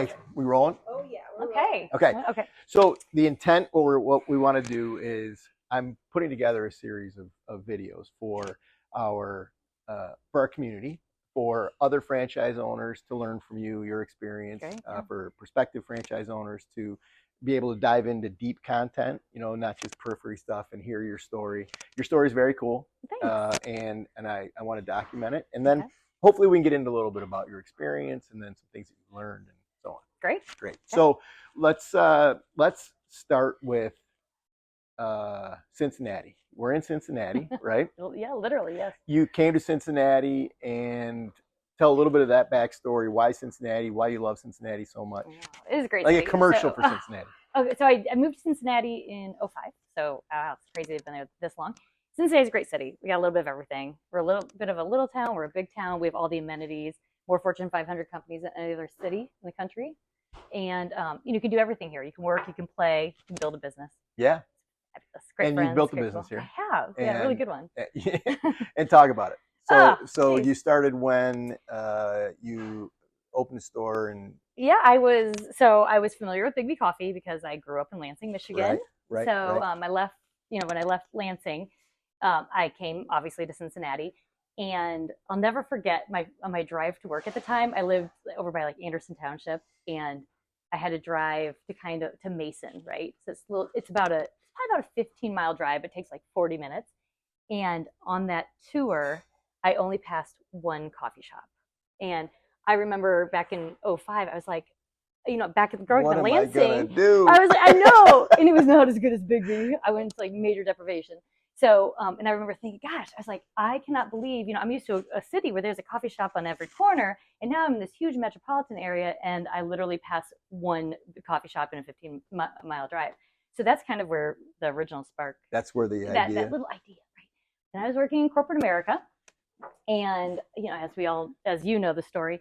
Okay, we rolling? Oh yeah. Okay. Okay. Okay. So the intent, what we want to do is, I'm putting together a series of videos for our community, for other franchise owners to learn from you, your experience, Great, yeah. for prospective franchise owners to be able to dive into deep content, not just periphery stuff, and hear your story. Your story is very cool. Thanks. And I want to document it. And then Okay. hopefully we can get into a little bit about your experience and then some things that you've learned and so on. Great. Great. Okay. So let's start with Cincinnati. We're in Cincinnati, right? Yeah, literally, yes. You came to Cincinnati, and tell a little bit of that backstory. Why Cincinnati? Why you love Cincinnati so much? It is a great Like city. a commercial for Cincinnati. Okay, so I moved to Cincinnati in 2005. So it's crazy I've been there this long. Cincinnati's a great city. We got a little bit of everything. We're a little bit of a little town. We're a big town. We have all the amenities, more Fortune 500 companies than any other city in the country. And you can do everything here. You can work, you can play, you can build a business. Yeah. Great and friends, you built a great business people. here. I have. Yeah, really good one. And talk about it. So geez. you started when you opened a store and yeah, I was familiar with BIGGBY Coffee because I grew up in Lansing, Michigan. Right. I left, when I left Lansing, I came obviously to Cincinnati, and I'll never forget on my drive to work at the time. I lived over by like Anderson Township, and I had to drive to Mason, right? So it's probably about a 15-mile drive. It takes like 40 minutes. And on that tour, I only passed one coffee shop. And I remember back in 2005, I was like, growing up in Lansing, I was like, I know, and it was not as good as BIGGBY. I went into like major deprivation. So, and I remember thinking, gosh, I was like, I cannot believe, I'm used to a city where there's a coffee shop on every corner, and now I'm in this huge metropolitan area, and I literally pass one coffee shop in a 15-mile drive. So that's kind of where the original spark. That's where the idea. That little idea, right? And I was working in corporate America, and as you know the story,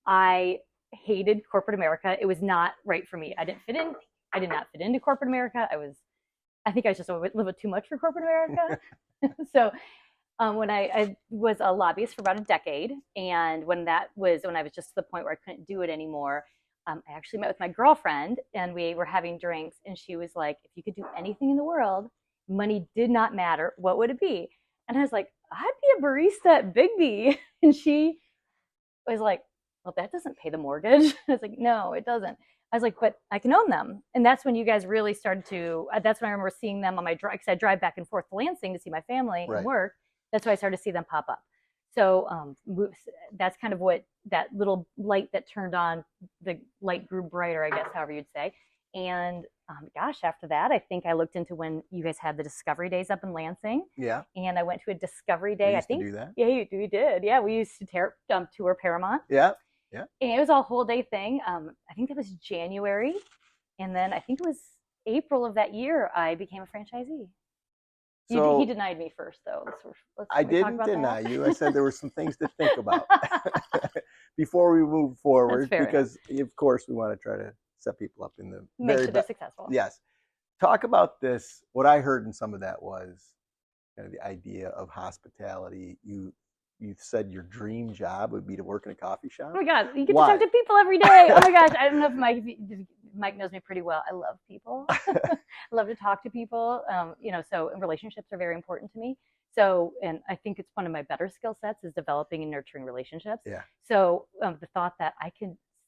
I hated corporate America. It was not right for me. I didn't fit in. I did not fit into corporate America. I think I was just a little bit too much for corporate America. So when I was a lobbyist for about a decade, and when I was just to the point where I couldn't do it anymore, I actually met with my girlfriend, and we were having drinks, and she was like, if you could do anything in the world, money did not matter, what would it be? And I was like, I'd be a barista at BIGGBY. And she was like, well, that doesn't pay the mortgage. I was like, no, it doesn't. I was like, but I can own them. And that's when you guys really started that's when I remember seeing them on my drive, because I drive back and forth to Lansing to see my family and work. That's why I started to see them pop up. So that's kind of what that little light that turned on, the light grew brighter, I guess, however you'd say. And after that, I think I looked into when you guys had the Discovery Days up in Lansing. Yeah. And I went to a Discovery Day. I think. To do that? Yeah, we did. Yeah, we used to tour Paramount. Yeah. Yeah. And it was a whole day thing. I think that was January. And then I think it was April of that year, I became a franchisee. So, he denied me first, though. I didn't deny you. I said there were some things to think about before we move forward, because of course we want to try to set people up in the make sure they're successful. Yes. Talk about this. What I heard in some of that was kind of the idea of hospitality. You said your dream job would be to work in a coffee shop. Oh my God, you get to talk to people every day. Oh my gosh, I don't know if Mike knows me pretty well. I love people. I love to talk to people. So relationships are very important to me. So, and I think it's one of my better skill sets is developing and nurturing relationships. Yeah. So the thought that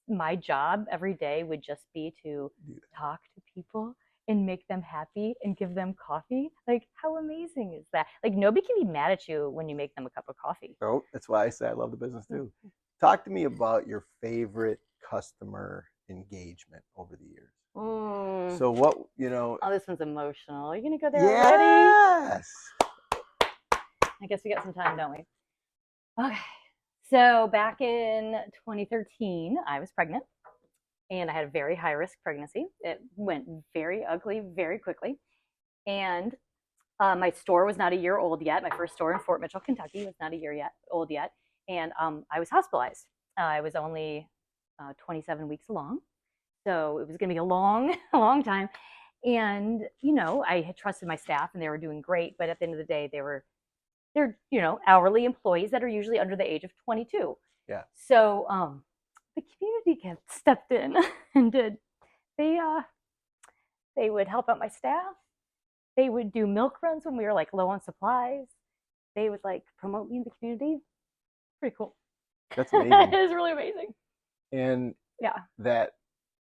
my job every day would just be to talk to people and make them happy and give them coffee. Like, how amazing is that? Like, nobody can be mad at you when you make them a cup of coffee. Oh, that's why I say I love the business too. Talk to me about your favorite customer engagement over the years. So what, Oh, this one's emotional. Are you going to go there already? Yes. I guess we got some time, don't we? Okay. So back in 2013, I was pregnant. And I had a very high-risk pregnancy. It went very ugly very quickly. And my store was not a year old yet. My first store in Fort Mitchell, Kentucky was not a year old yet. And I was hospitalized. I was only 27 weeks along. So it was going to be a long time. And, I had trusted my staff and they were doing great. But at the end of the day, they're hourly employees that are usually under the age of 22. Yeah. So the community stepped in and did. They would help out my staff. They would do milk runs when we were like low on supplies. They would like promote me in the community. Pretty cool. That's amazing. It is really amazing. And yeah, that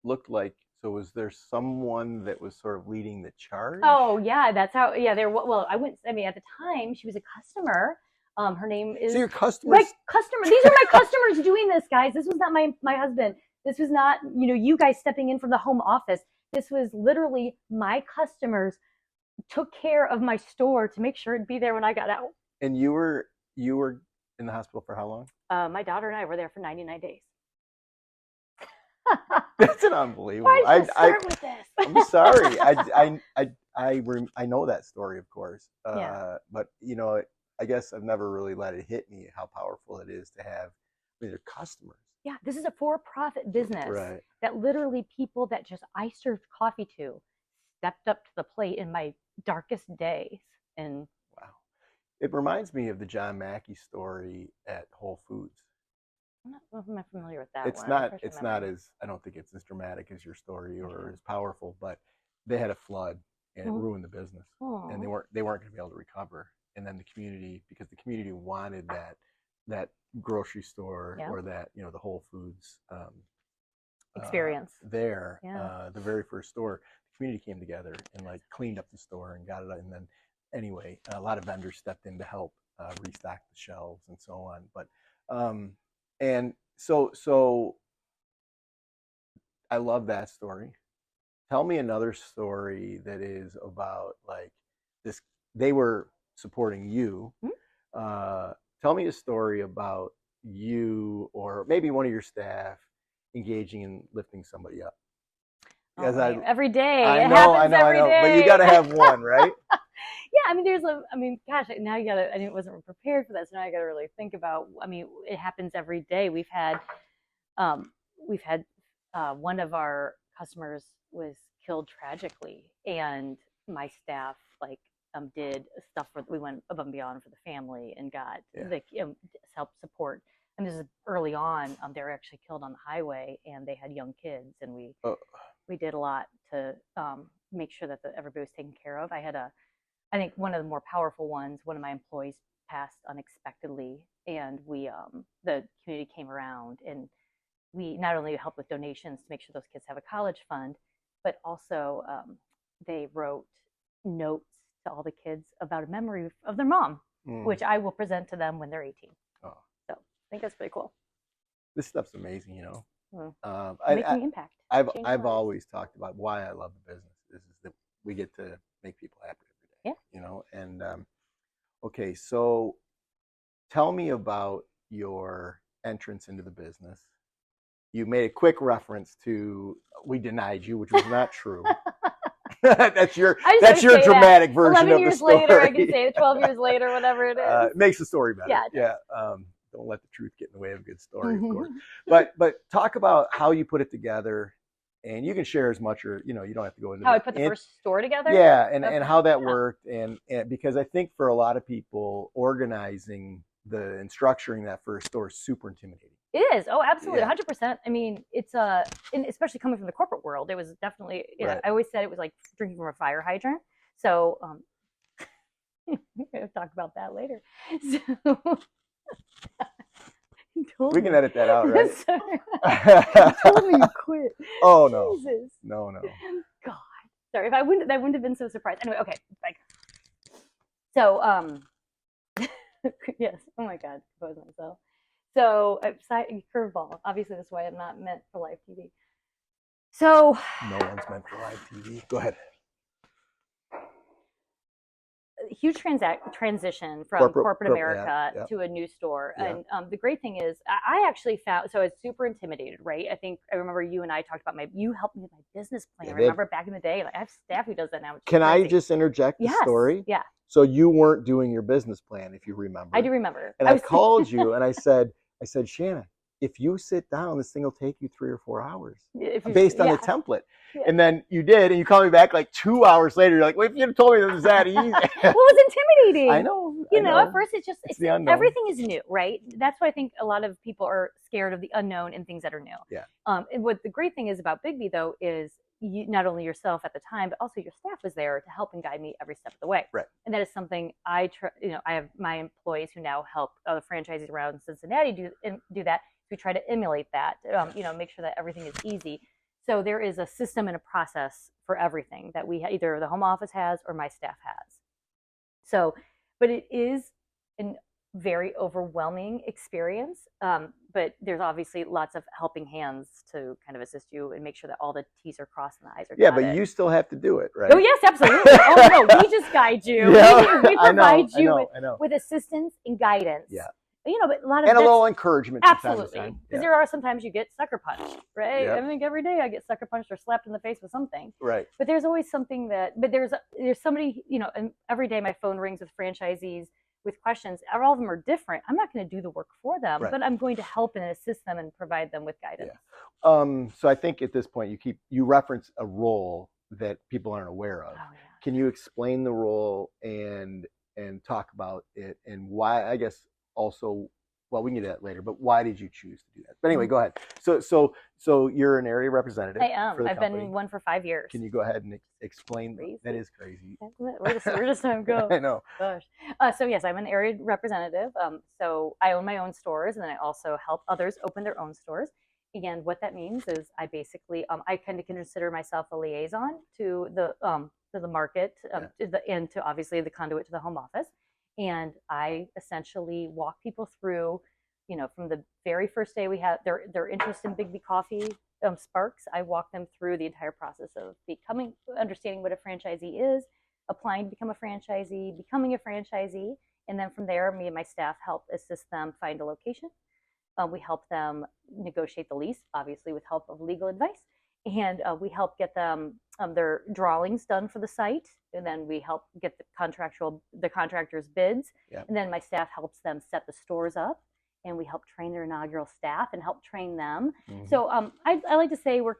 looked like, so was there someone that was sort of leading the charge? Oh yeah, that's how. Yeah, there. Well, I wouldn't. I mean, at the time, she was a customer. Her name is. So your customers. My customer. These are my customers doing this, guys. This was not my husband. This was not you guys stepping in from the home office. This was literally my customers took care of my store to make sure it'd be there when I got out. And you were in the hospital for how long? My daughter and I were there for 99 days. That's an unbelievable. Why did you start with this? I'm sorry. I know that story, of course. Yeah. But I guess I've never really let it hit me how powerful it is to have their customers. Yeah, this is a for-profit business Right. that literally people that just I served coffee to stepped up to the plate in my darkest days. And wow, it reminds me of the John Mackey story at Whole Foods. I'm not familiar with that. It's not as, I don't think it's as dramatic as your story or as powerful, but they had a flood and it ruined the business, and they weren't going to be able to recover. And then the community, because the community wanted that grocery store or that the Whole Foods experience there, the very first store, the community came together and like cleaned up the store and got it. And then anyway, a lot of vendors stepped in to help restock the shelves and so on. But and so I love that story. Tell me another story that is about like this. They were supporting you. Tell me a story about you or maybe one of your staff engaging in lifting somebody up. Because every day. I know. But you got to have one, right? Yeah, I mean, gosh, now you gotta. I wasn't prepared for this. Now I gotta really think about. I mean, it happens every day. We've had one of our customers was killed tragically, and my staff did stuff we went above and beyond for the family and got help support. And this is early on. They were actually killed on the highway, and they had young kids, and we did a lot to make sure that everybody was taken care of. I think one of the more powerful ones, one of my employees passed unexpectedly, and the community came around, and we not only helped with donations to make sure those kids have a college fund, but also they wrote notes to all the kids about a memory of their mom, which I will present to them when they're 18. So I think that's pretty cool. This stuff's amazing, Making impact. I've always talked about why I love the business. Is that we get to make people happy every day. And okay, so tell me about your entrance into the business. You made a quick reference to we denied you, which was not true. that's your dramatic version of the story. 11 years later, I can say it. 12 years later, whatever it is. It makes the story better. Yeah. Don't let the truth get in the way of a good story, of course. But talk about how you put it together, and you can share as much, or you don't have to go into how I put the first store together. Yeah, and how that worked, and because I think for a lot of people, organizing and structuring that first store is super intimidating. It is. Oh, absolutely. 100%. I mean, it's and especially coming from the corporate world, it was definitely, I always said it was like drinking from a fire hydrant. So, we're going to talk about that later. So, we can edit that out, right? You told me you quit. Oh, no. Jesus. No. God. Sorry. I wouldn't have been so surprised. Anyway, okay. So, yes. Oh my God. Compose myself. So, curveball. Obviously, that's why I'm not meant for live TV. So, no one's meant for live TV. Go ahead. Huge transition from corporate America to a new store. Yeah. And the great thing is, I actually found, so I was super intimidated, right? I remember you and I talked about you helped me with my business plan. Remember back in the day, I have staff who does that now. Can I just interject the story? Yeah. So you weren't doing your business plan, if you remember. I do remember. And I called you and I said, Shanna, if you sit down, this thing will take you 3 or 4 hours If based on yeah. the template. Yeah. And then you did, and you call me back like 2 hours later. You're like, well, if you had told me this was that easy. Well, it was intimidating. I know. You know, at first it's the unknown. everything is new, right? That's why I think a lot of people are scared of the unknown and things that are new. Yeah. And what the great thing is about BIGGBY though is you, not only yourself at the time, but also your staff was there to help and guide me every step of the way. Right. And that is something I have my employees who now help other franchisees around Cincinnati do that. We try to emulate that, make sure that everything is easy. So there is a system and a process for everything that either the home office has or my staff has. So, but it is a very overwhelming experience. But there's obviously lots of helping hands to kind of assist you and make sure that all the T's are crossed and the I's are dotted. Yeah, but you still have to do it, right? Oh, yes, absolutely. Oh, no, we just guide you. Yeah, we provide you I know. with assistance and guidance. Yeah. But a lot of and a little encouragement. Absolutely, because there are sometimes you get sucker punched, right? Yep. I think every day I get sucker punched or slapped in the face with something. Right. But there's always something but there's somebody, and every day my phone rings with franchisees with questions. All of them are different. I'm not going to do the work for them, but I'm going to help and assist them and provide them with guidance. Yeah. So I think at this point you reference a role that people aren't aware of. Oh, yeah. Can you explain the role and talk about it and why? I guess. Also, well, we can get to that later, but why did you choose to do that? But anyway, go ahead. So you're an area representative. I am. For the I've company. been one for 5 years. Can you go ahead and explain? Crazy. That is crazy. Where does time go? I know. Gosh. So yes, I'm an area representative. So I own my own stores, and then I also help others open their own stores. And what that means is I basically I kind of consider myself a liaison to the market, and to obviously the conduit to the home office. And I essentially walk people through, from the very first day we have their interest in BIGGBY Coffee sparks. I walk them through the entire process of understanding what a franchisee is, applying to become a franchisee, becoming a franchisee, and then from there, me and my staff help assist them find a location. We help them negotiate the lease, obviously with help of legal advice, and we help get them their drawings done for the site, and then we help get the contractor's bids, and then my staff helps them set the stores up, and we help train their inaugural staff and help train them. Mm-hmm. So I like to say we're,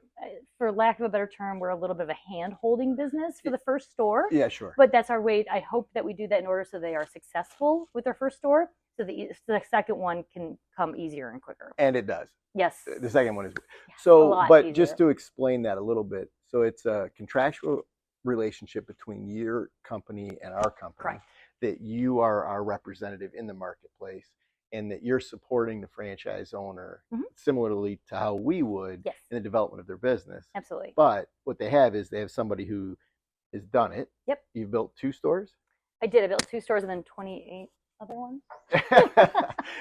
for lack of a better term, we're a little bit of a hand-holding business for the first store. Yeah, sure. But that's our way. I hope that we do that in order so they are successful with their first store, so the second one can come easier and quicker. And it does. Yes. The second one is. Yeah, so, but easier. Just to explain that a little bit, so it's a contractual relationship between your company and our company. Correct. That you are our representative in the marketplace, and that you're supporting the franchise owner similarly to how we would in the development of their business. Absolutely. But what they have somebody who has done it. Yep. You've built 2 stores? I did. I built 2 stores and then 28 other ones.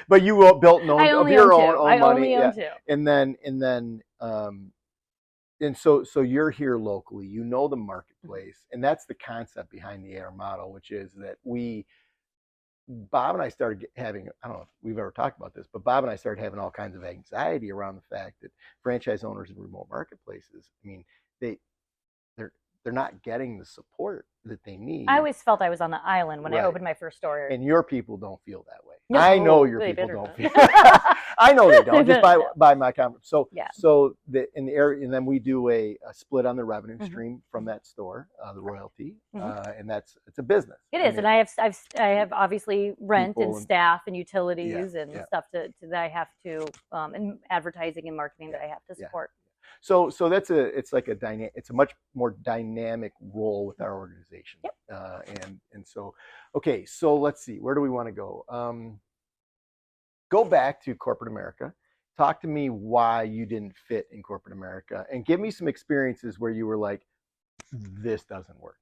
But you built of your own money. I only own 2. And so you're here locally, you know the marketplace, and that's the concept behind the AR model, which is that Bob and I started having, I don't know if we've ever talked about this, but Bob and I started having all kinds of anxiety around the fact that franchise owners in remote marketplaces, I mean, they're not getting the support that they need. I always felt I was on the island when I opened my first store. And your people don't feel that way. No, I know your people don't feel. I know they don't, just by my comments. So in the area, and then we do a split on the revenue stream from that store, the royalty, and it's a business. It is, and I have obviously rent and staff and utilities and stuff that I have to, and advertising and marketing that I have to support. So it's a much more dynamic role with our organization. Yep. And so, okay, so let's see, where do we want to go? Go back to corporate America. Talk to me why you didn't fit in corporate America, and give me some experiences where you were like, this doesn't work.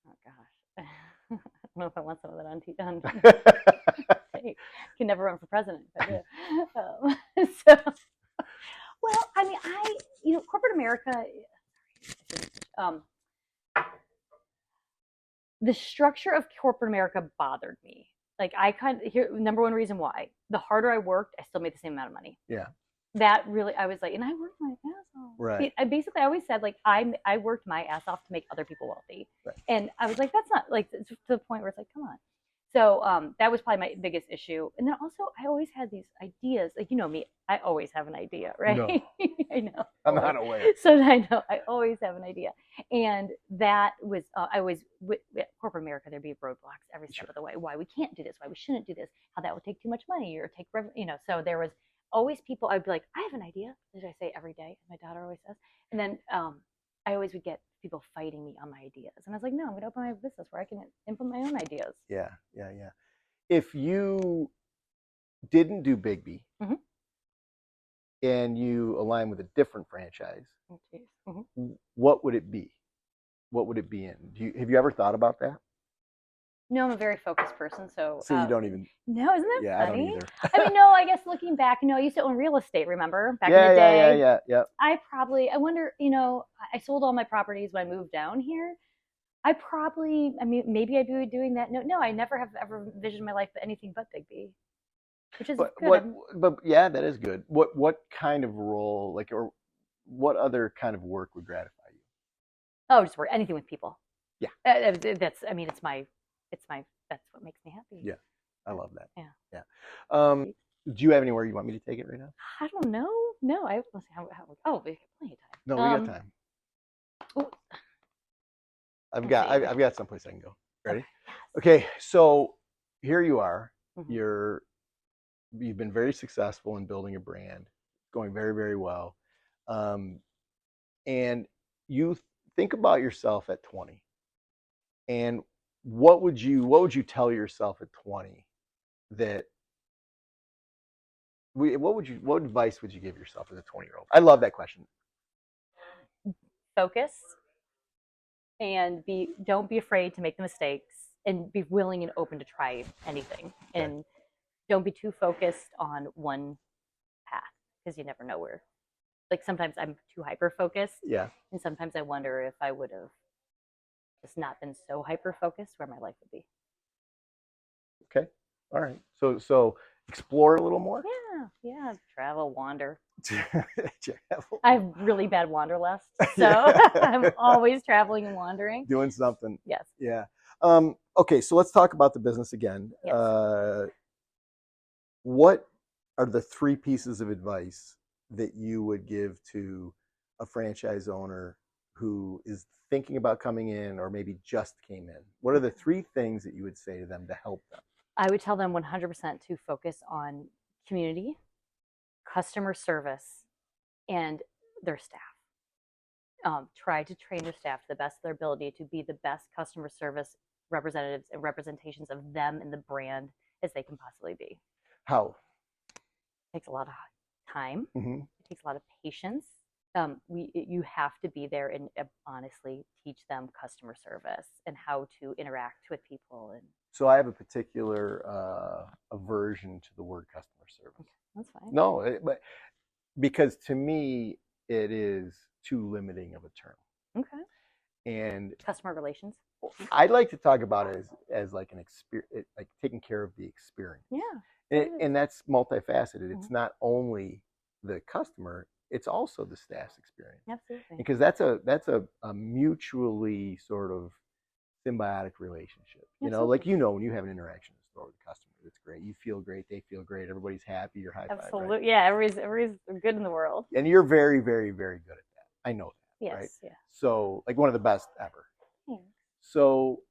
Oh gosh. I don't know if I want some of that on TV. Hey, can never run for president if I do. Well, I mean, corporate America, the structure of corporate America bothered me. Like number one reason why, the harder I worked, I still made the same amount of money. Yeah. That really, I was like, and I worked my ass off. Right. I always said, like, I worked my ass off to make other people wealthy. Right. And I was like, that's not, like, to the point where it's like, come on. So that was probably my biggest issue. And then also, I always had these ideas. Like, you know me, I always have an idea, right? No, I know. I'm not aware. So I know I always have an idea. And that was, I always, with corporate America, there'd be roadblocks every step of the way. Why we can't do this, why we shouldn't do this, how that would take too much money or take, so there was always people, I'd be like, I have an idea. As I say every day, my daughter always says. And then I always would get people fighting me on my ideas. And I was like, no, I'm going to open my business where I can implement my own ideas. Yeah. If you didn't do BIGGBY and you align with a different franchise, what would it be? What would it be in? Have you ever thought about that? No, I'm a very focused person, so you don't even. No, isn't that Yeah, funny? I don't either. I mean, no, I guess looking back, I used to own real estate. Remember back in the day? Yeah. I wonder, I sold all my properties when I moved down here. I mean, maybe I'd be doing that. No, I never have ever envisioned my life anything but BIGGBY, which is good. But yeah, that is good. What kind of role, like, or what other kind of work would gratify you? Oh, just work anything with people. Yeah, that's. I mean, that's what makes me happy. Yeah, I love that. Yeah. Do you have anywhere you want me to take it right now? I don't know. No, let's see oh, we got plenty of time. No, we got time. Ooh. I've got someplace I can go. Ready? Okay, so here you are. You've been very successful in building a brand, going very, very well. And you think about yourself at 20. And what would you tell yourself at 20 what advice would you give yourself as a 20-year-old? I love that question. Focus and don't be afraid to make the mistakes and be willing and open to try anything. Okay. And don't be too focused on one path because you never know where. Like sometimes I'm too hyper focused. Yeah. And sometimes I wonder if I would have just not been so hyper focused, where my life would be. Okay. All right. So explore a little more. Yeah. Travel, wander. Travel. I have really bad wanderlust, so I'm always traveling and wandering. Doing something. Yes. Yeah. Okay. So let's talk about the business again. Yes. What are the 3 pieces of advice that you would give to a franchise owner who is thinking about coming in or maybe just came in? What are the 3 things that you would say to them to help them? I would tell them 100% to focus on community, customer service, and their staff. Try to train their staff to the best of their ability to be the best customer service representatives and representations of them and the brand as they can possibly be. How? It takes a lot of time. Mm-hmm. It takes a lot of patience. You have to be there and honestly teach them customer service and how to interact with people. And so I have a particular aversion to the word customer service. That's fine. No, but because to me it is too limiting of a term. Okay. And customer relations. I'd like to talk about it as like an experience, like taking care of the experience. Yeah. And that's multifaceted. Mm-hmm. It's not only the customer, it's also the staff's experience. Absolutely. Because that's a mutually sort of symbiotic relationship. You know, like, when you have an interaction in the store with a customer, it's great. You feel great. They feel great. Everybody's happy. You're high five. Absolutely. Right? Yeah. Everybody's good in the world. And you're very, very, very good at that. I know that. Yes. Right? Yeah. So, like, one of the best ever. Yeah. So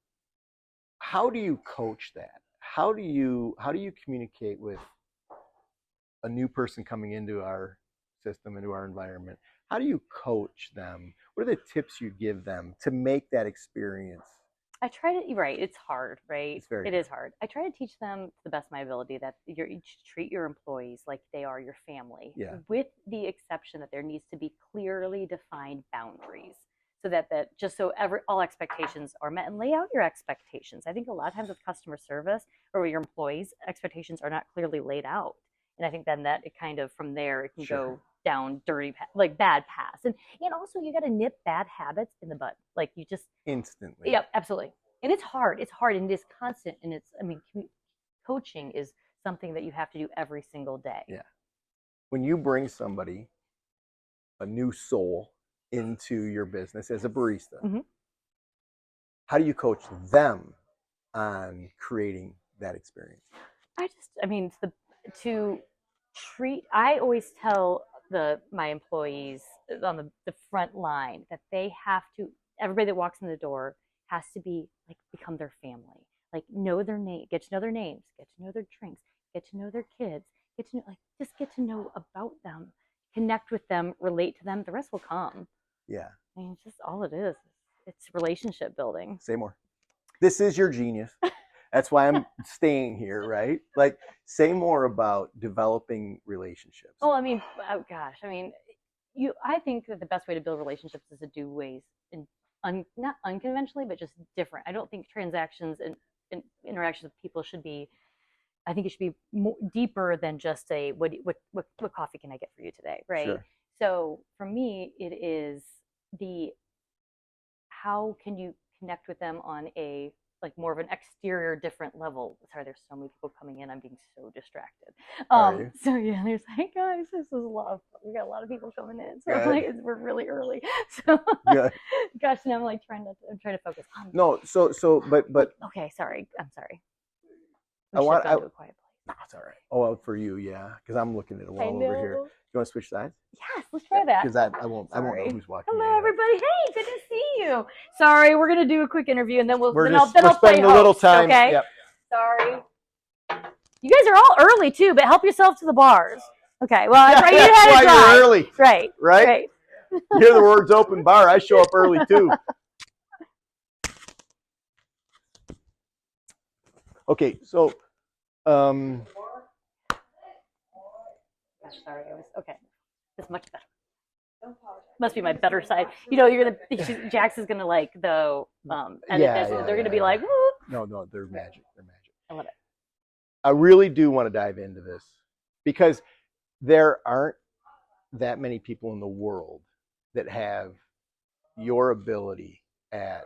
how do you coach that? How do you communicate with a new person coming into our system, into our environment? How do you coach them? What are the tips you give them to make that experience? I try to, right, it's hard, right? It is hard. I try to teach them to the best of my ability that you treat your employees like they are your family, with the exception that there needs to be clearly defined boundaries. So that just so all expectations are met, and lay out your expectations. I think a lot of times with customer service or with your employees, expectations are not clearly laid out. And I think then that it kind of from there it can go down dirty, like bad paths. And also you got to nip bad habits in the bud. Like you just instantly. Yep, absolutely. And it's hard. It's hard and it is constant. And coaching is something that you have to do every single day. Yeah. When you bring somebody, a new soul, into your business as a barista, how do you coach them on creating that experience? I mean, to treat. I always tell my employees on the front line that they have to. Everybody that walks in the door has to be like become their family. Like know their name, get to know their names, get to know their drinks, get to know their kids, get to know just get to know about them, connect with them, relate to them. The rest will come. Yeah. I mean, it's just all it is. It's relationship building. Say more. This is your genius. That's why I'm staying here, right? Like, say more about developing relationships. Oh, I mean, oh gosh, I mean, I think that the best way to build relationships is to do ways not unconventionally, but just different. I don't think transactions and interactions with people should be. I think it should be more, deeper than just a what coffee can I get for you today, right? Sure. So for me, it is the how can you connect with them on a like more of an exterior, different level. Sorry, there's so many people coming in. I'm being so distracted. So yeah, there's like, guys, this is a lot of fun. We got a lot of people coming in. So I'm like, we're really early. So gosh, now I'm like I'm trying to focus. No, but okay, sorry. I'm sorry. I want to a quiet place. No, it's all right. Oh, well, for you, yeah, because I'm looking at a wall over here. You want to switch sides? Yes, let's try that. Because I won't know who's walking. Hello, everybody. Hey, good to see you. Sorry, we're gonna do a quick interview and then I'll spend a little time. Okay. Yep. Sorry. You guys are all early too, but help yourself to the bars. Okay. Well, you had to drive. You're early. Right. You hear the words "open bar"? I show up early too. Okay, so. Gosh, sorry, I was okay. It's much better. Must be my better side. You know, Jax is gonna like though. They're gonna be like, woo. No, they're magic. They're magic. I love it. I really do want to dive into this because there aren't that many people in the world that have your ability at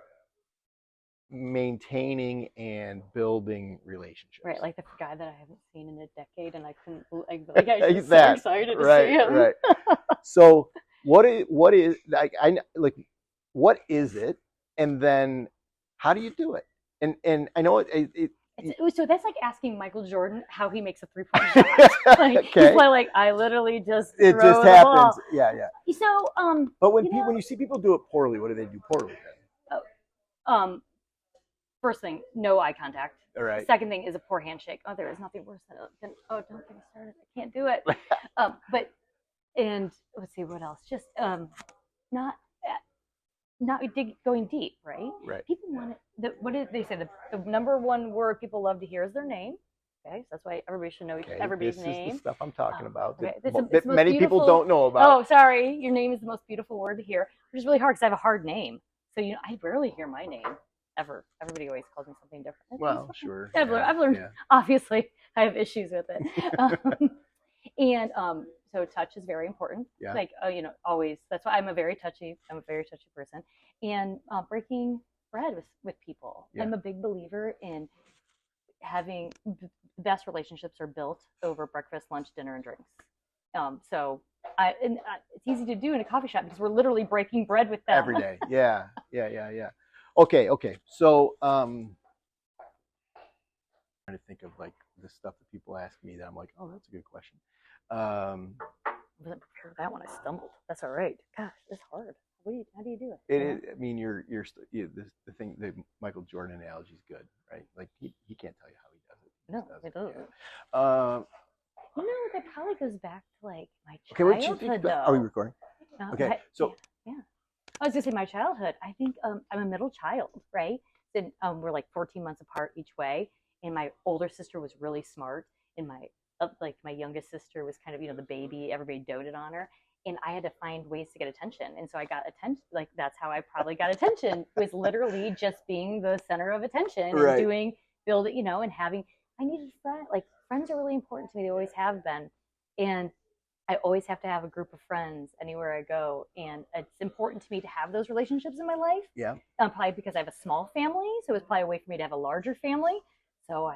maintaining and building relationships. Right, like the guy that I haven't seen in a decade, and I couldn't. Like I was so excited to see him. Right. So what is what is it, and then how do you do it? And I know so that's like asking Michael Jordan how he makes a 3-point shot. He's like I literally just it just happens. Yeah. So but when you see people do it poorly, what do they do poorly then? First thing, no eye contact. All right. Second thing is a poor handshake. Oh, there is nothing worse than don't get me started. I can't do it. And let's see what else. Just not going deep, right? Right. People want it. What did they say? The number one word people love to hear is their name. Okay, so that's why everybody should know everybody's name. This is the stuff I'm talking about. Okay. That many people don't know about. Oh, sorry. Your name is the most beautiful word to hear, which is really hard because I have a hard name. So I rarely hear my name. Ever. Everybody always calls me something different. Well, sure. I've learned. Yeah. Obviously, I have issues with it. So touch is very important. Yeah. Like always. That's why I'm a very touchy person. And breaking bread with people. Yeah. I'm a big believer in having the best relationships are built over breakfast, lunch, dinner, and drinks. So it's easy to do in a coffee shop because we're literally breaking bread with them every day. Yeah. Okay. So, I'm trying to think of like the stuff that people ask me that I'm like, oh, that's a good question. I wasn't prepared for that one. I stumbled. That's all right. Gosh, it's hard. How do you do it? It is. I mean, the thing. The Michael Jordan analogy is good, right? Like he can't tell you how he does it. No, it doesn't. Yeah. That probably goes back to like my childhood. Are we recording? Okay. So. Yeah. I was gonna say my childhood. I think I'm a middle child, right? And we're like 14 months apart each way. And my older sister was really smart, and my youngest sister was kind of the baby. Everybody doted on her, and I had to find ways to get attention. And so I got attention. Like that's how I probably got attention, was literally just being the center of attention and building, and having. I needed friends. Like friends are really important to me. They always have been, and I always have to have a group of friends anywhere I go, and it's important to me to have those relationships in my life. Yeah. Probably because I have a small family, so it's probably a way for me to have a larger family. So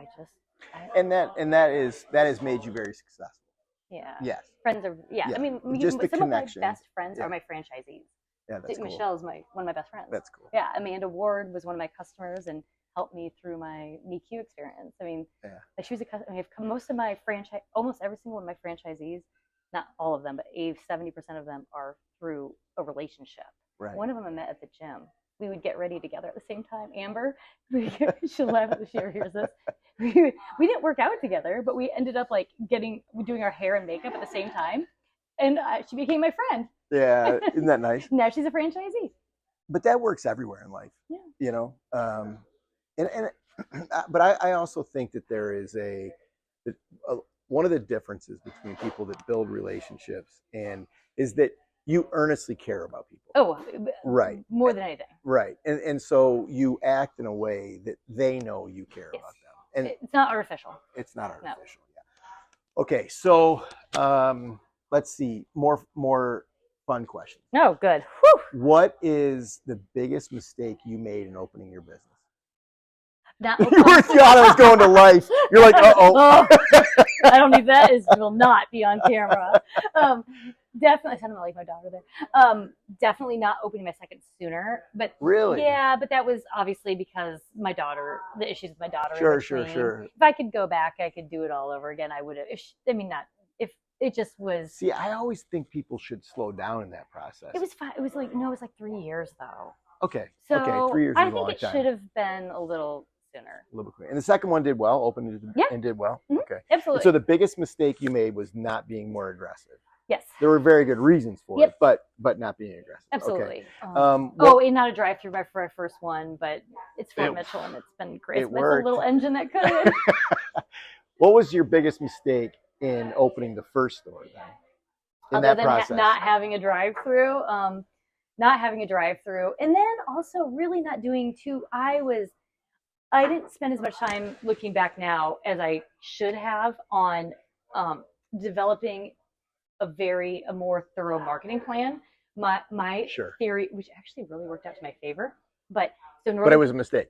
that has made you very successful. Yeah. Yes. Friends are. Yeah. I mean, just the some connection. of my best friends are my franchisees. Yeah, that's cool. Michelle's one of my best friends. That's cool. Yeah. Amanda Ward was one of my customers, and helped me through my NICU experience. I mean, Yeah. like she was I mean, most of my franchise, almost every single one of my franchisees, not all of them, but 70% of them are through a relationship. Right. One of them I met at the gym. We would get ready together at the same time. Amber, she'll laugh if she ever hears this. We didn't work out together, but we ended up like doing our hair and makeup at the same time, and she became my friend. Yeah, isn't that nice? Now she's a franchisee. But that works everywhere in life. Yeah. You know, and but I also think that there is one of the differences between people that build relationships and is that you earnestly care about people. Oh, right. More than anything. Right. And so you act in a way that they know you care about them. And it's not artificial. It's not artificial. No. Yeah. Okay. So let's see. More fun questions. No, good. Whew. What is the biggest mistake you made in opening your business? You thought I was going to life. You're like, uh-oh. I don't need that. It will not be on camera. Definitely, I sounded like my daughter there. Definitely not opening my second sooner. But really, yeah, but that was obviously because the issues with my daughter. Sure. If I could go back, I could do it all over again. I would have. If it just was. See, I always think people should slow down in that process. It was fine. It was like 3 years though. Okay. So okay, 3 years. I think it should have been a little sooner. A little bit quicker. And the second one did well. Opened and did well. Mm-hmm. Okay. Absolutely. And so the biggest mistake you made was not being more aggressive. Yes. There were very good reasons for it, but not being aggressive. Absolutely. Okay. And not a drive-through my first one, but it's Fort Mitchell and it's been great. It's a little engine that could. What was your biggest mistake in opening the first store then? Other than not having a drive-through, and then also really not doing I didn't spend as much time looking back now as I should have on developing a more thorough marketing plan. My theory, which actually really worked out to my favor, but it was a mistake.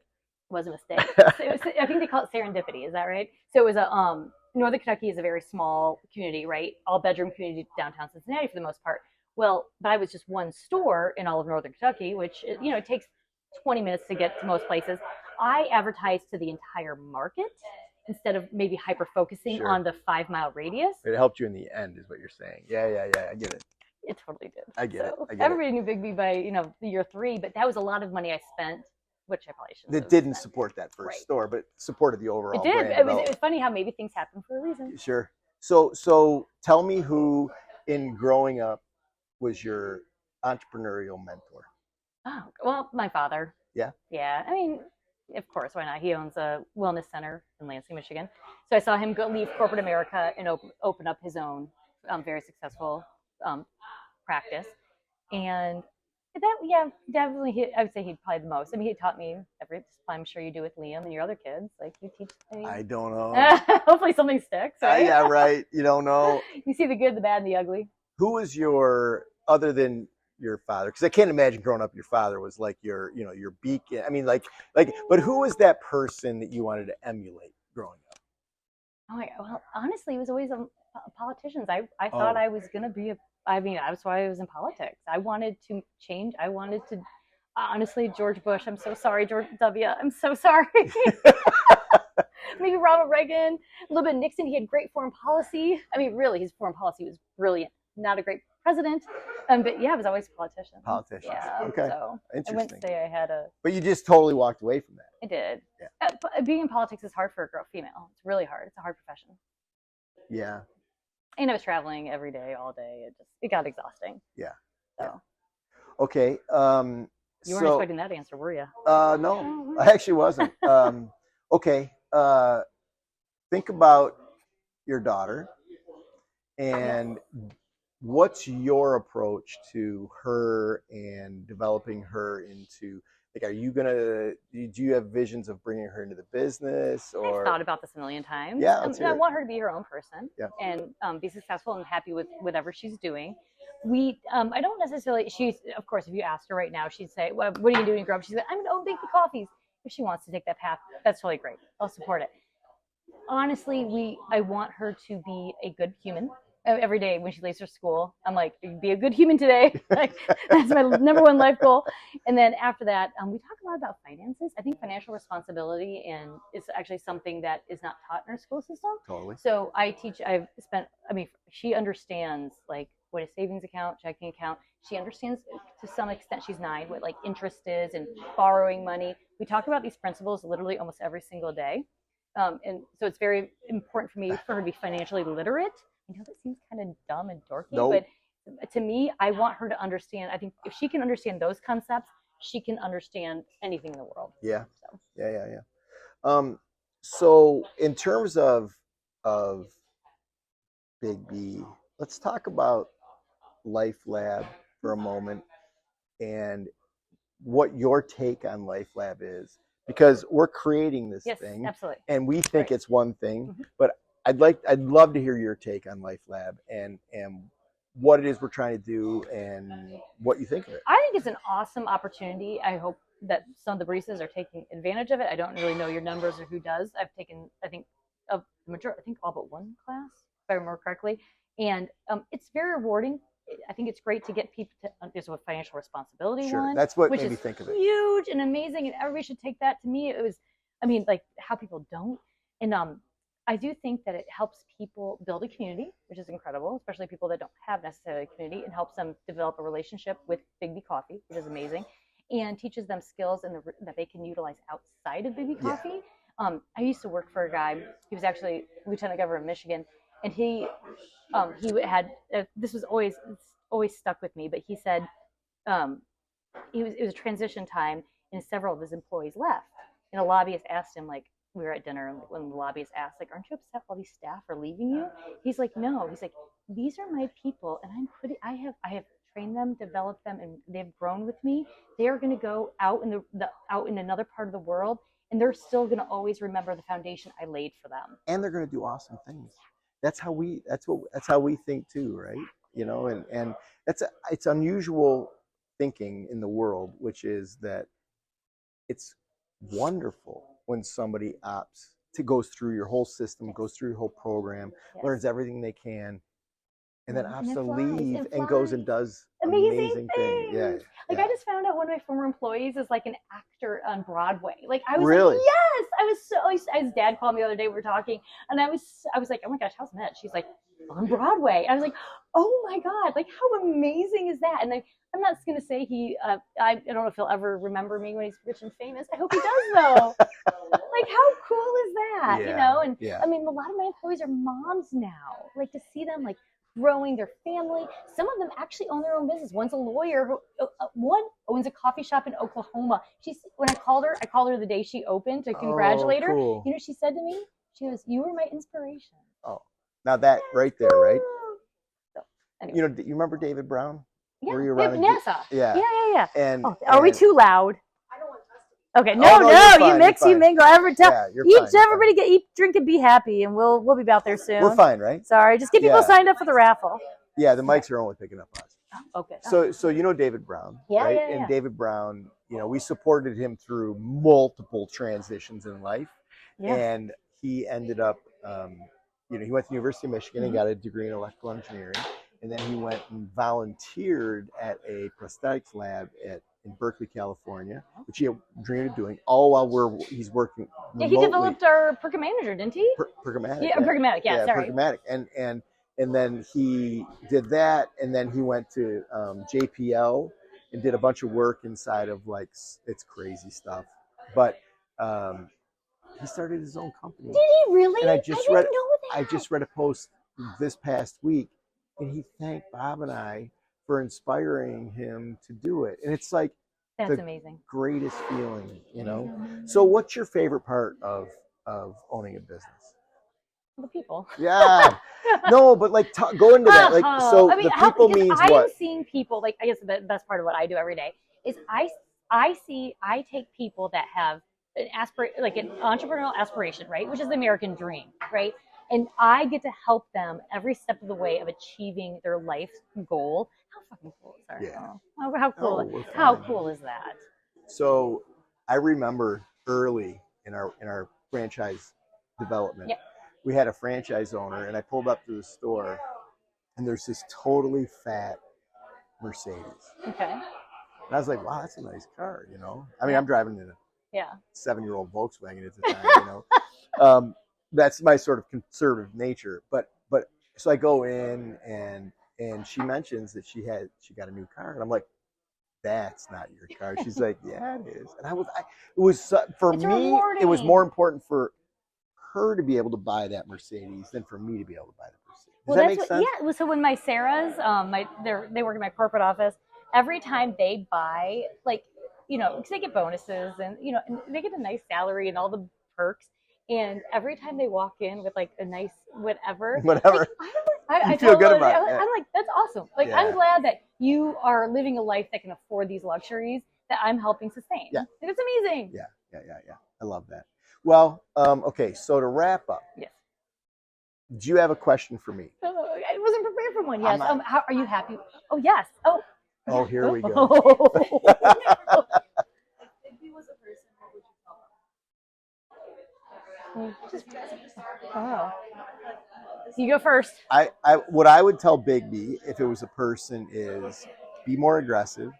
Was a mistake. I think they call it serendipity. Is that right? So it was Northern Kentucky is a very small community, right? All bedroom community downtown Cincinnati for the most part. Well, but I was just one store in all of Northern Kentucky, which it takes 20 minutes to get to most places. I advertised to the entire market instead of maybe hyper focusing on the 5-mile radius. It helped you in the end, is what you're saying. Yeah. I get it. It totally did. I get it. Everybody knew BIGGBY by year 3, but that was a lot of money I spent, which I probably shouldn't. That didn't support that first store, but supported the overall. It did. Brand it was funny how maybe things happen for a reason. Sure. So tell me who in growing up was your entrepreneurial mentor? Oh, well, my father. Yeah. Yeah. I mean, of course, why not? He owns a wellness center in Lansing, Michigan. So I saw him leave corporate America and open up his own very successful practice. And that, definitely, I would say he'd probably the most. I mean, he taught me I'm sure you do with Liam and your other kids. Like, you teach. I don't know. Hopefully something sticks, right? Yeah, right. You don't know. You see the good, the bad, and the ugly. Who was other than your father? Because I can't imagine growing up, your father was like your beacon. I mean, but who was that person that you wanted to emulate growing up? Oh my God. Well, honestly, it was always politicians. I thought I was going to be that's why I was in politics. I wanted to change. I wanted to, honestly, George Bush. I'm so sorry, George W. I'm so sorry. Maybe Ronald Reagan, a little bit of Nixon. He had great foreign policy. I mean, really, his foreign policy was brilliant. Not a great president. But yeah, I was always a politician. Yeah. Okay. So interesting. I wouldn't say I had a. But you just totally walked away from that. I did. Yeah. Being in politics is hard for a female. It's really hard. It's a hard profession. Yeah. And I was traveling every day, all day. It got exhausting. Yeah. So. Yeah. Okay. You weren't expecting that answer, were you? No, I actually wasn't. Okay. Think about your daughter and what's your approach to her and developing her into, like, do you have visions of bringing her into the business? Or I've thought about this a million times. Yeah, I want her to be her own person, and be successful and happy with whatever she's doing. I don't necessarily. Of course, if you asked her right now, she'd say, "Well, what are you doing when you grow up?" She'd say, "I'm going to own BIGGBY Coffees." If she wants to take that path, that's totally great. I'll support it. Honestly, I want her to be a good human. every day when she leaves for school. I'm like, be a good human today. Like that's my number one life goal. And then after that, we talk a lot about finances. I think financial responsibility and is actually something that is not taught in our school system. Totally. So she understands like what a savings account, checking account. She understands to some extent. She's 9 what like interest is and borrowing money. We talk about these principles literally almost every single day. And so it's very important for her to be financially literate. I know that seems kind of dumb and dorky, Nope. but to me, I want her to understand. I think if she can understand those concepts, she can understand anything in the world. Yeah. So. Yeah. So in terms of BIGGBY, let's talk about Life Lab for a moment and what your take on Life Lab is, because we're creating this thing, absolutely, and we think it's one thing, but I'd love to hear your take on Life Lab and what it is we're trying to do and what you think of it. I think it's an awesome opportunity. I hope that some of the baristas are taking advantage of it. I don't really know your numbers or who does. I've taken, I think, a majority, I think all but one class, if I remember correctly, and it's very rewarding. I think it's great to get people to there's a financial responsibility one. That's what made me think of it. Huge and amazing, and everybody should take that. To me, it was, like how people don't, and I do think that it helps people build a community, which is incredible, especially people that don't have necessarily a community, and helps them develop a relationship with BIGGBY Coffee, which is amazing, and teaches them skills that they can utilize outside of BIGGBY Coffee. I used to work for a guy. He was actually lieutenant governor of Michigan, and he had this was always stuck with me. But he said it was a transition time, and several of his employees left, and a lobbyist asked him, like, we were at dinner, and when the lobbyist asked, like, aren't you upset all these staff are leaving you? He's like, no. He's like, these are my people, and I have trained them, developed them, and they've grown with me. They are going to go out in another part of the world, and they're still going to always remember the foundation I laid for them. And they're going to do awesome things. That's how we think too, right? And it's unusual thinking in the world, which is that it's wonderful when somebody opts to goes through your whole system, goes through your whole program, learns everything they can, and then opts to leave and goes and does amazing things. Yeah. Like, I just found out one of my former employees is like an actor on Broadway. Like, I was really? like, yes. I was so. His dad called me the other day. We were talking, and I was like, oh my gosh, how's Matt? She's like, on Broadway. I was like, oh my god, like how amazing is that? And I'm not gonna say I don't know if he'll ever remember me when he's rich and famous. I hope he does though. Like, how cool is that? And I mean, a lot of my employees are moms now. Like, to see them like growing their family. Some of them actually own their own business. One's a lawyer. One owns a coffee shop in Oklahoma. When I called her the day she opened to congratulate her. You know what she said to me? She goes, "You were my inspiration." Oh, now that right there, right? So, anyway. You remember David Brown? Yeah, were you around NASA. Yeah. And are we too loud? I don't want us to be. Okay, no, you mix, you mingle. Everybody eat, drink, and be happy, and we'll be about there soon. We're fine, right? Sorry, just get people signed up for the raffle. Yeah, the mics are only picking up us. Okay. So David Brown, right? Yeah. And David Brown, we supported him through multiple transitions in life, and he ended up, he went to the University of Michigan and got a degree in electrical engineering, and then he went and volunteered at a prosthetics lab in Berkeley, California, which he had dreamed of doing, all while he's working remotely. Yeah, he developed our Perka Manager, didn't he? Perkamatic. Yeah, Perkamatic. Yeah, sorry. Perkamatic. And then he did that, and then he went to JPL and did a bunch of work inside of, like, it's crazy stuff. But he started his own company. Did he really? And I didn't know that. I just read a post this past week, and he thanked Bob and I for inspiring him to do it. And it's like, that's amazing. Greatest feeling, So what's your favorite part of owning a business? The people. Yeah. No, but like go into that. Like, so the people means what? I'm seeing people, like, I guess the best part of what I do every day is I take people that have an entrepreneurial aspiration, right? Which is the American dream, right? And I get to help them every step of the way of achieving their life's goal. How fucking cool is that? Yeah. How cool is that? So I remember early in our franchise development, we had a franchise owner, and I pulled up to the store, and there's this totally fat Mercedes. Okay. And I was like, wow, that's a nice car, you know? I mean, Yeah. I'm driving in a Yeah. 7-year-old Volkswagen at the time, you know? That's my sort of conservative nature. But so I go in and she mentions that she got a new car. And I'm like, that's not your car. She's like, yeah, it is. And it was for It's me, it was rewarding. more important for her to be able to buy that Mercedes than for me to be able to buy the Mercedes. Does Well, that that's make sense? yeah. So when my Sarahs, they work in my corporate office. Every time they buy, like, you know, because they get bonuses and you know, and they get a nice salary and all the perks. And every time they walk in with like a nice whatever, Whatever. like, You I feel tell good them, about it. I'm like, that's awesome. Like, Yeah. I'm glad that you are living a life that can afford these luxuries that I'm helping sustain. Yeah. Like, it's amazing. Yeah. I love that. Well, okay. So to wrap up, Yes. do you have a question for me? I wasn't prepared for one. Yes. Not... How are you happy? Oh, yes. Oh. Oh, yeah. here we go. If he was a person, what would you tell him? Oh. You go first. What I would tell BIGGBY if it was a person is be more aggressive.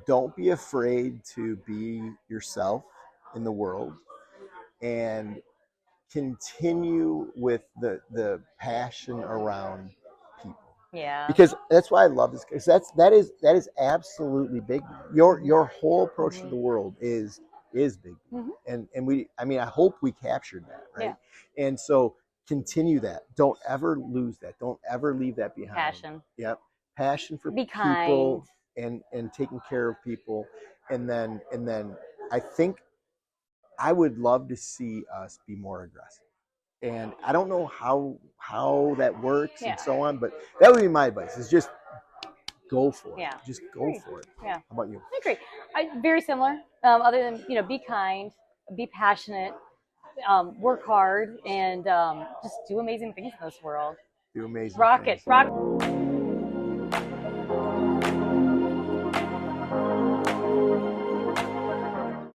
Don't be afraid to be yourself in the world, and continue with the passion around people. Yeah. Because that's why I love this. Because that is absolutely BIGGBY. Your whole approach to the world is BIGGBY. And I hope we captured that, right? Yeah. And so continue that. Don't ever lose that. Don't ever leave that behind. Passion. Yep. Passion for be people kind. and taking care of people. And then I think I would love to see us be more aggressive. And I don't know how that works and so on, but that would be my advice, is just go for it. Yeah. Just go for it. Yeah. How about you? I agree. Very similar. Other than, you know, be kind, be passionate, work hard, and just do amazing things in this world. Do amazing Rock things. it. Rock.